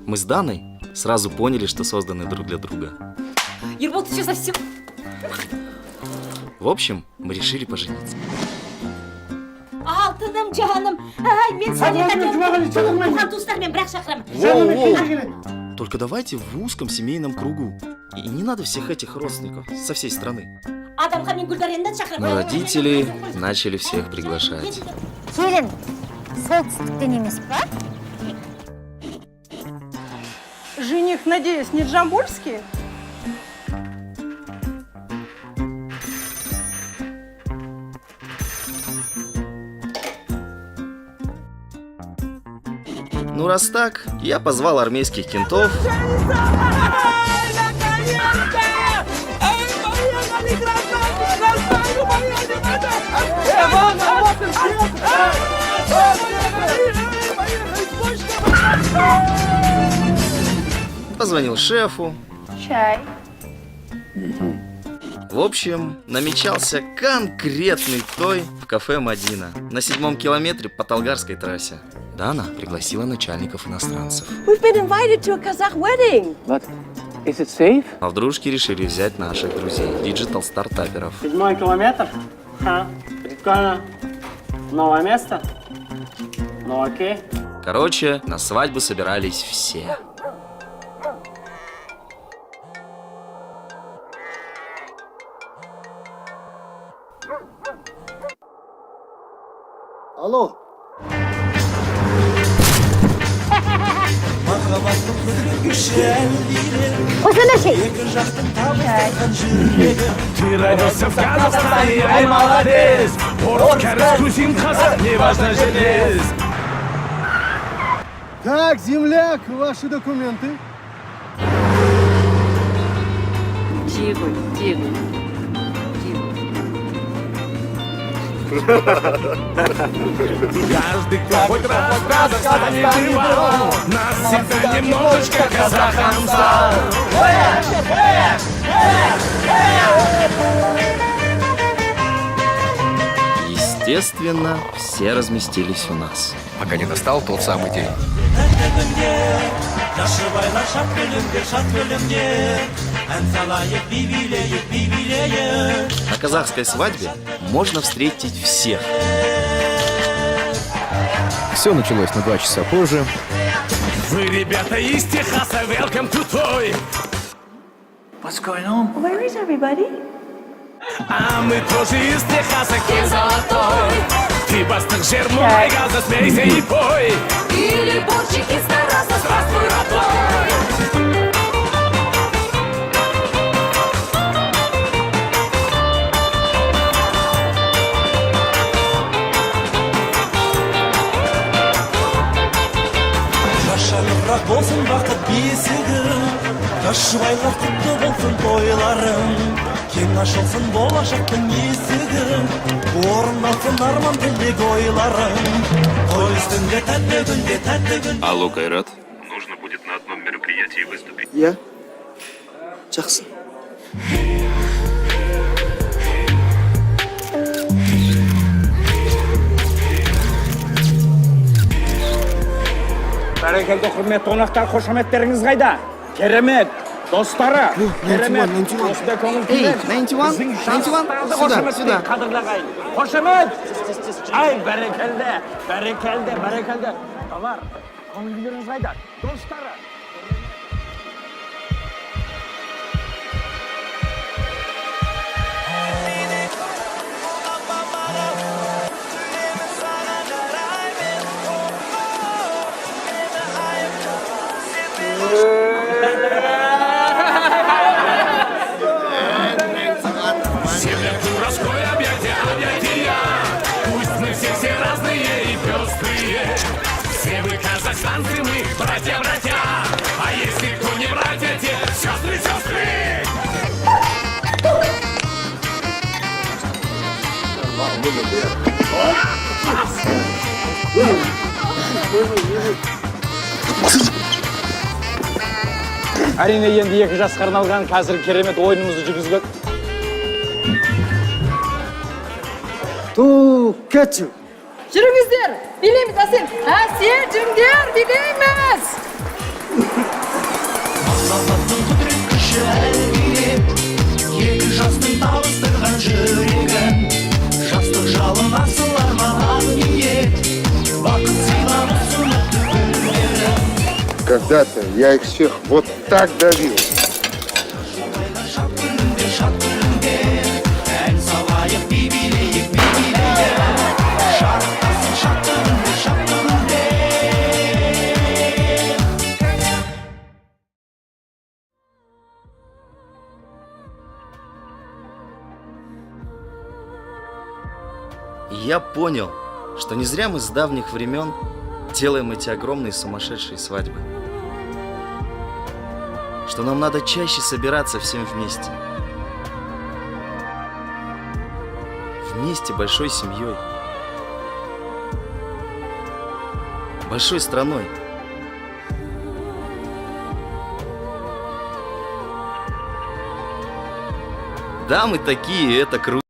Мы с Даной сразу поняли, что созданы друг для друга. Ербол, ты все совсем... В общем, мы решили пожениться. Алтыным, жаным. Ай, мен сәне туған туыстармен бірақ шақырамын. Только давайте в узком семейном кругу. И не надо всех этих родственников со всей страны. Адамға мен Гүлдаренді шақырамын. Но родители начали всех приглашать. Келін, солтүстіктен емес па? Жених, надеюсь, не Джамбульский? Ну, раз так, я позвал армейских кентов. Позвонил шефу. Чай. В общем, намечался конкретный той в кафе Мадина на 7-м километре по Талгарской трассе. Дана пригласила начальников иностранцев. We've been invited to a Kazakh wedding. But is it safe? А в дружке решили взять наших друзей, диджитал-стартаперов. 7-й километр? Ха, прикольно. Новое место? Ну окей. Короче, на свадьбу собирались все. Алло. Қосана шей. Ты родился в Казахстане, ай, молодец! Порт, Кәріс, Грузин, Қазақ, неважно, желез! Так, земляк, ваши документы. Тихо, тихо. Каждый, кто хоть раз в Казахстане бывал, нас всегда немножечко казахом стал. Естественно, все разместились у нас. Пока не настал тот самый день. На казахской свадьбе можно встретить всех. Все началось на 2 часа позже. Вы, ребята, из Техаса, welcome to Toy! What's going on? Where is everybody? А мы тоже из Техаса, Кен золотой. Ты бастық жер мұнайға, засмейся и пой. Или борщик из Тараса, здравствуй, родной. Жашаныбырақ болсын бақыт бесігің, Ташыбайға құтты болсын тойларың, Кең ашылсын болашақтың есігің, Орындалсын арман тілек ойларың, Той үстінде тәтті күнде. Алло, Кайрат. Нужно будет на одном мероприятии выступить. Я? Жақсы. Бәрекелді құрметті қонақтар, қошаметтеріңіз қайда? Керемет, достары, керемет, осында көңіл күймен. 91, сюда. Қадырлағайын. Қошамет! Ай, бәрекелді. Товар, көңіл күйлеріңіз қайда? Достары. Городское объятия. Пусть мы все разные и пестрые. Все вы казахстанцы, мы братья. А если кто не братья, те сестры. Әрине енді 2 жасқа арналған қазір керемет ойынымызды жүргізбек. Кетчу. Жүріңіздер, билейміз, әсем. Әсем, жүріңдер, билейміз. махаббаттың құдірет күші әлгіде екі жастың табыстырған жүрегін жастық жалын асыл арман ие бақыт сыйлап үмітті гүлдерін Когда-то я их всех вот так давил. шат күнінде ән салайық би билейік би билейік шаттасын шаттығында И я понял, что не зря мы с давних времен делаем эти огромные сумасшедшие свадьбы. Что нам надо чаще собираться всем вместе. Вместе большой семьей. Большой страной. Да, мы такие, это круто.